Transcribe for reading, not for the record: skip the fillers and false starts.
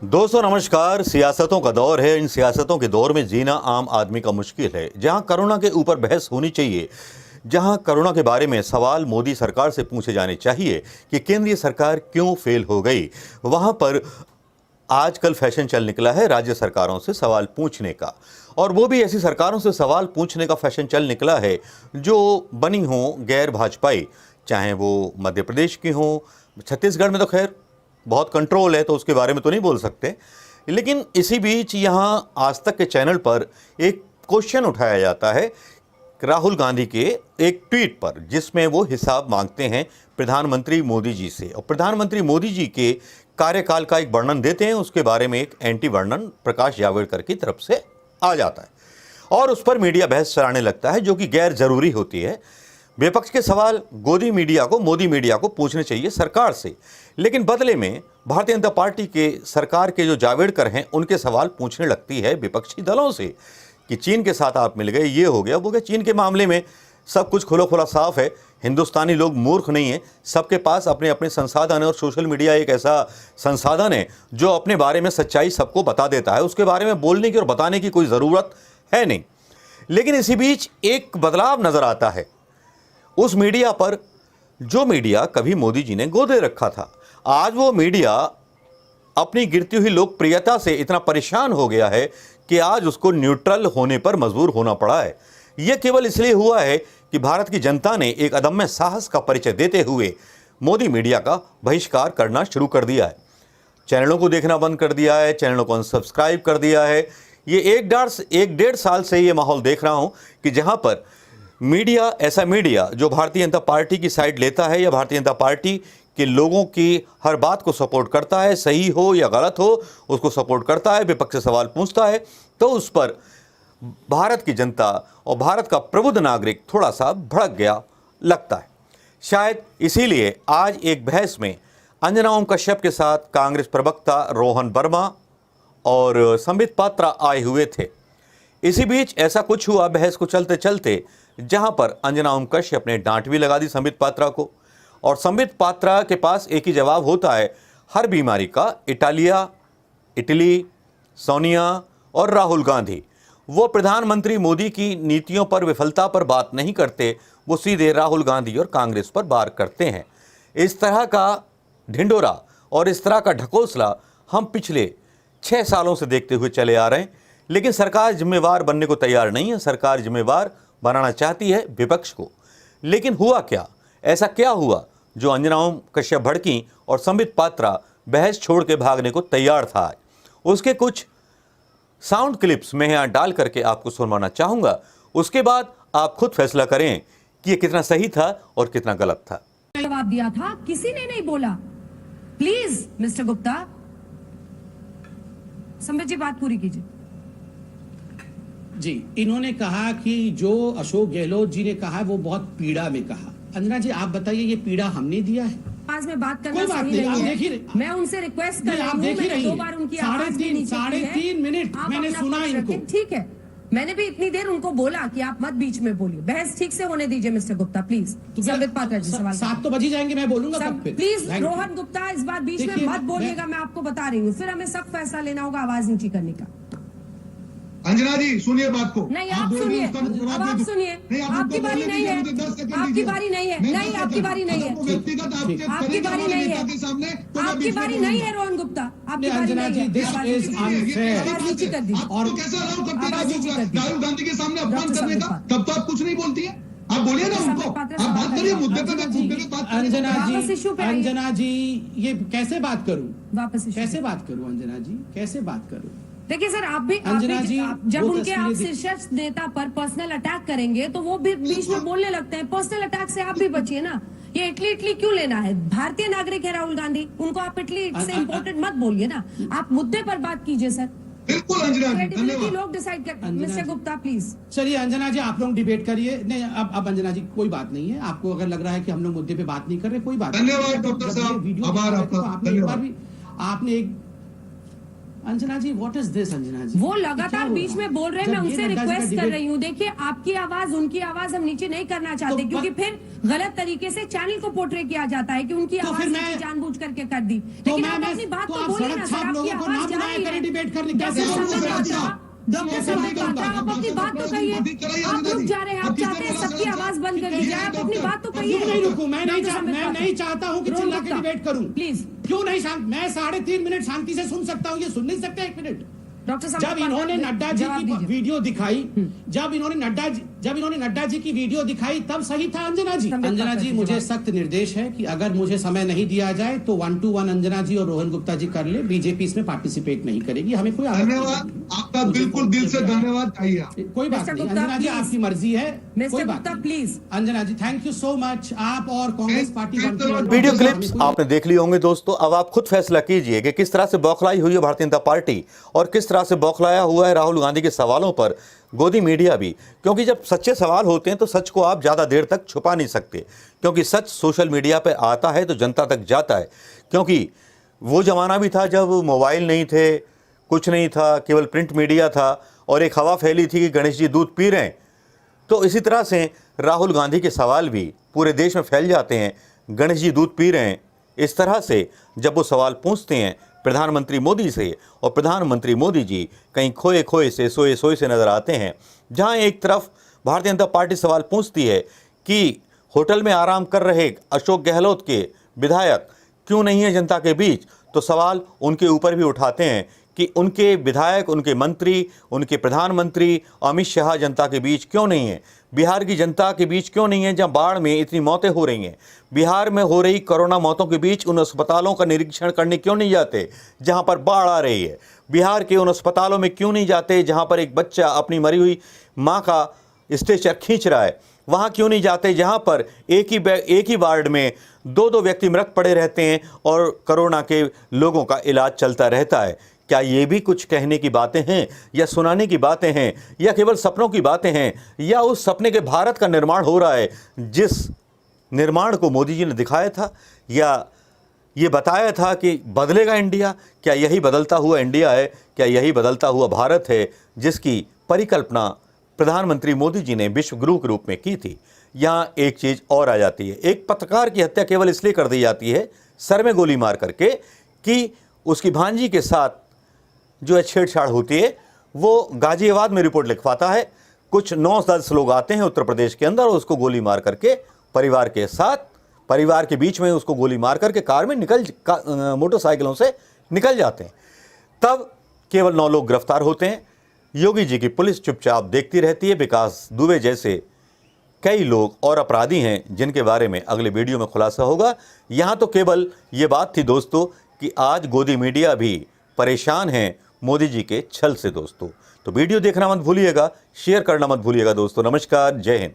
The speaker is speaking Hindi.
दोस्तों नमस्कार। सियासतों का दौर है। इन सियासतों के दौर में जीना आम आदमी का मुश्किल है। जहां कोरोना के ऊपर बहस होनी चाहिए, जहां कोरोना के बारे में सवाल मोदी सरकार से पूछे जाने चाहिए कि केंद्रीय सरकार क्यों फेल हो गई, वहां पर आजकल फैशन चल निकला है राज्य सरकारों से सवाल पूछने का। और वो भी ऐसी सरकारों से सवाल पूछने का फैशन चल निकला है जो बनी हो गैर भाजपाई, चाहे वो मध्य प्रदेश की हो। छत्तीसगढ़ में तो खैर बहुत कंट्रोल है तो उसके बारे में तो नहीं बोल सकते, लेकिन इसी बीच यहाँ आज तक के चैनल पर एक क्वेश्चन उठाया जाता है राहुल गांधी के एक ट्वीट पर, जिसमें वो हिसाब मांगते हैं प्रधानमंत्री मोदी जी से। और प्रधानमंत्री मोदी जी के कार्यकाल का एक वर्णन देते हैं, उसके बारे में एक एंटी वर्णन प्रकाश जावड़ेकर की तरफ से आ जाता है और उस पर मीडिया बहस चलाने लगता है, जो कि गैर जरूरी होती है। विपक्ष के सवाल मोदी मीडिया को पूछने चाहिए सरकार से, लेकिन बदले में भारतीय जनता पार्टी के सरकार के जो जावड़ेकर हैं उनके सवाल पूछने लगती है विपक्षी दलों से कि चीन के साथ आप मिल गए, ये हो गया वो गया। चीन के मामले में सब कुछ खुला खुला साफ है। हिंदुस्तानी लोग मूर्ख नहीं हैं, सबके पास अपने अपने संसाधन है और सोशल मीडिया एक ऐसा संसाधन है जो अपने बारे में सच्चाई सबको बता देता है। उसके बारे में बोलने की और बताने की कोई ज़रूरत है नहीं। लेकिन इसी बीच एक बदलाव नज़र आता है उस मीडिया पर जो मीडिया कभी मोदी जी ने गोदे रखा था। आज वो मीडिया अपनी गिरती हुई लोकप्रियता से इतना परेशान हो गया है कि आज उसको न्यूट्रल होने पर मजबूर होना पड़ा है। यह केवल इसलिए हुआ है कि भारत की जनता ने एक अदम्य साहस का परिचय देते हुए मोदी मीडिया का बहिष्कार करना शुरू कर दिया है। चैनलों को देखना बंद कर दिया है, चैनलों को अनसब्सक्राइब कर दिया है। ये एक डेढ़ साल से ये माहौल देख रहा हूं कि जहां पर मीडिया, ऐसा मीडिया जो भारतीय जनता पार्टी की साइड लेता है या भारतीय जनता पार्टी के लोगों की हर बात को सपोर्ट करता है, सही हो या गलत हो उसको सपोर्ट करता है, विपक्ष से सवाल पूछता है, तो उस पर भारत की जनता और भारत का प्रबुद्ध नागरिक थोड़ा सा भड़क गया लगता है। शायद इसीलिए आज एक बहस में अंजना ओम कश्यप के साथ कांग्रेस प्रवक्ता रोहन वर्मा और संबित पात्रा आए हुए थे। इसी बीच ऐसा कुछ हुआ बहस को चलते चलते, जहां पर अंजना ओम कश्यप ने डांट भी लगा दी संबित पात्रा को। और संबित पात्रा के पास एक ही जवाब होता है हर बीमारी का, इटली, सोनिया और राहुल गांधी। वो प्रधानमंत्री मोदी की नीतियों पर, विफलता पर बात नहीं करते, वो सीधे राहुल गांधी और कांग्रेस पर वार करते हैं। इस तरह का ढिंडोरा और इस तरह का ढकोसला हम पिछले 6 सालों से देखते हुए चले आ रहे हैं, लेकिन सरकार जिम्मेवार बनने को तैयार नहीं है। सरकार जिम्मेवार बनाना चाहती है विपक्ष को। लेकिन हुआ क्या, ऐसा क्या हुआ जो अंजना ओम कश्यप भड़की और संबित पात्रा बहस छोड़ के भागने को तैयार था आज? उसके कुछ साउंड क्लिप्स मैं यहाँ डाल करके आपको सुनवाना चाहूंगा। उसके बाद आप खुद फैसला करें कि ये कितना सही था और कितना गलत था। जवाब दिया था, किसी ने नहीं बोला। प्लीज मिस्टर गुप्ता, संबित जी बात पूरी कीजिए। जी, इन्होंने कहा कि जो अशोक गहलोत जी ने कहा वो बहुत पीड़ा में कहा। अंजना जी आप बताइए, ये पीड़ा हमने दिया है? आज में बात करना कोई बात सही नहीं, आप है। देख ही रहे। मैं उनसे रिक्वेस्ट कर रही आप हूं, देख ही मैंने रही 2 हैं। बार उनकी आवाज भी नीचे की है। 3.5 मिनट आप मैंने अपना सुना पक्ष इनको। रखें, ठीक है। मैंने भी इतनी देर उनको बोला कि आप मत बीच में बोलिए। बहस ठीक से होने दीजिए मिस्टर गुप्ता, प्लीज। संबित पात्रा जी सवाल 7 तो बज ही जाएंगे, मैं बोलूंगा तब फिर। प्लीज रोहन गुप्ता, इस बार बीच में मत बोलिएगा, मैं आपको बता रही हूँ। फिर हमें सब फैसला लेना होगा आवाज नीची करने का। अंजना जी सुनिए बात को। नहीं आप सुनिए, अब आप सुनिए। आपकी बारी नहीं है, आपकी बारी नहीं है, नहीं आपकी बारी नहीं है, आपकी बारी नहीं है, आपकी बारी नहीं है रोहन गुप्ता, आपकी बारी नहीं है। आवाज नीची कर दी। और कैसा अलाउ करते हैं राहुल गांधी के सामने अपमान करने का? तब तो आप कुछ नहीं बोलती है। आप बोलिए ना उनको, आप बात करिए मुद्दे पे बात। अंजना जी ये कैसे बात करूं? वापस कैसे बात करूं अंजना जी, कैसे बात करूं? देखिए सर, आप भी जब उनके आप शीर्ष नेता पर पर्सनल अटैक करेंगे तो वो भी बीच में बोलने लगते हैं। पर्सनल अटैक से आप भी बचिए ना। ये इटली क्यों लेना है? भारतीय नागरिक है राहुल गांधी, उनको आप इटली से इम्पोर्टेड मत बोलिए ना। आप मुद्दे पर बात कीजिए सर। बिल्कुल अंजना जी, धन्यवाद। लोग डिसाइड कर। Mister Gupta please. चलिए अंजना जी आप लोग डिबेट करिए। नहीं अब अंजना जी कोई बात नहीं है। आपको अगर लग रहा है कि हम लोग मुद्दे पे बात नहीं कर रहे, कोई बात नहीं। धन्यवाद डॉक्टर साहब, आभार आपका। आपने एक बार भी आपने एक अंजना जी, व्हाट इज दिस? अंजना जी, वो क्या लगातार हो बीच रहा में है? बोल रहे हैं, जब मैं ये उनसे नड्डा जी का रिक्वेस्ट कर डिबेट- रही हूँ। देखिए, आपकी आवाज उनकी आवाज हम नीचे नहीं करना चाहते, तो क्योंकि फिर गलत तरीके से चैनल को पोर्ट्रे किया जाता है कि उनकी तो आवाज फिर नीचे मैं- जानबूझ करके कर दी। तो लेकिन मैं आप अपनी बात तो तो आप बोलिए सड़क ना छाप सर, आपकी लोगों को आवाज ना जा बुलाया रही करें है। डिबेट करने, डॉक्टर कैसे साहब बोल ने सकते कहा हैं? था, डॉक्टर साहब ने कहा था, आप अपनी बात तो कहिए। आप रुक जा रहे हैं, आप चाहते हैं सबकी आवाज बंद कर दी जाए, आप अपनी बात तो कहिए। क्यों नहीं रुकूं? मैं डॉक्टर साहब ने कहा नहीं था। चाहता हूं कि रोहन चिल्ला के गुप्ता, डिबेट करूं। प्लीज। क्यों नहीं शांत? मैं 3.5 मिनट शांति से सुन सकता हूं, ये सुन नहीं सकते 1 मिनट? डॉक्टर साहब जब इन्होंने नड्डा जी जवाब की दीजिए। वीडियो दिखाई, जब इन्होंने नड्डा जी की वीडियो दिखाई, तब सही था अंजना जी। संबित अंजना जी, पात्रा जी, मुझे जवाब। सख्त निर्देश है कि अगर मुझे समय नहीं दिया जाए तो 1 to 1 अंजना जी और रोहन गुप्ता जी कर ले। बीजेपी इसमें पार्टिसिपेट नहीं करेगी, हमें कोई आपत्ति धन्यवाद, नहीं है। आपका मुझे बिल्कुल फोन दिल पे से भी- धन्यवाद चाहिए। कोई बात मिस्टर नहीं गुप्ता, अंजना जी, प्लीज। आपकी मर्जी है। मिस्टर कोई बात गुप्ता, नहीं। Please. Anjana ji, thank you so much. आप और कांग्रेस पार्टी वीडियो क्लिप्स आपने देख लिए होंगे दोस्तों। अब आप खुद फैसला कीजिए कि किस तरह से बौखलाई हुई है भारतीय जनता पार्टी और किस तरह से बौखलाया हुआ है राहुल गांधी के सवालों पर गोदी मीडिया भी। क्योंकि जब सच्चे सवाल होते हैं तो सच को आप ज़्यादा देर तक छुपा नहीं सकते, क्योंकि सच सोशल मीडिया पर आता है तो जनता तक जाता है। क्योंकि वो ज़माना भी था जब मोबाइल नहीं थे, कुछ नहीं था, केवल प्रिंट मीडिया था और एक हवा फैली थी कि गणेश जी दूध पी रहे हैं। तो इसी तरह से राहुल गांधी के सवाल भी पूरे देश में फैल जाते हैं, गणेश जी दूध पी रहे हैं। इस तरह से जब वो सवाल पूछते हैं प्रधानमंत्री मोदी से और प्रधानमंत्री मोदी जी कहीं खोए खोए से सोए सोए से नज़र आते हैं। जहां एक तरफ भारतीय जनता पार्टी सवाल पूछती है कि होटल में आराम कर रहे अशोक गहलोत के विधायक क्यों नहीं है जनता के बीच, तो सवाल उनके ऊपर भी उठाते हैं कि उनके विधायक, उनके मंत्री, उनके प्रधानमंत्री अमित शाह जनता के बीच क्यों नहीं है, बिहार की जनता के बीच क्यों नहीं है जहां बाढ़ में इतनी मौतें हो रही हैं, बिहार में हो रही कोरोना मौतों के बीच उन अस्पतालों का निरीक्षण करने क्यों नहीं जाते जहां पर बाढ़ आ रही है, बिहार के उन अस्पतालों में क्यों नहीं जाते जहां पर एक बच्चा अपनी मरी हुई माँ का स्ट्रेचर खींच रहा है, वहाँ क्यों नहीं जाते जहाँ पर एक ही वार्ड में 2-2 व्यक्ति मृत पड़े रहते हैं और कोरोना के लोगों का इलाज चलता रहता है। क्या ये भी कुछ कहने की बातें हैं या सुनाने की बातें हैं या केवल सपनों की बातें हैं, या उस सपने के भारत का निर्माण हो रहा है जिस निर्माण को मोदी जी ने दिखाया था या ये बताया था कि बदलेगा इंडिया? क्या यही बदलता हुआ इंडिया है? क्या यही बदलता हुआ भारत है जिसकी परिकल्पना प्रधानमंत्री मोदी जी ने विश्व गुरु के रूप में की थी? यहाँ एक चीज़ और आ जाती है, एक पत्रकार की हत्या केवल इसलिए कर दी जाती है सर में गोली मार करके कि उसकी भांजी के साथ जो है छेड़छाड़ होती है। वो गाजियाबाद में रिपोर्ट लिखवाता है, कुछ 9-10 लोग आते हैं उत्तर प्रदेश के अंदर और उसको गोली मार करके परिवार के साथ, परिवार के बीच में उसको गोली मार करके कार में मोटरसाइकिलों से निकल जाते हैं। तब केवल 9 लोग गिरफ्तार होते हैं। योगी जी की पुलिस चुपचाप देखती रहती है। विकास दुबे जैसे कई लोग और अपराधी हैं जिनके बारे में अगले वीडियो में खुलासा होगा। यहाँ तो केवल ये बात थी दोस्तों कि आज गोदी मीडिया भी परेशान है मोदी जी के छल से दोस्तों। तो वीडियो देखना मत भूलिएगा, शेयर करना मत भूलिएगा दोस्तों। नमस्कार, जय हिंद।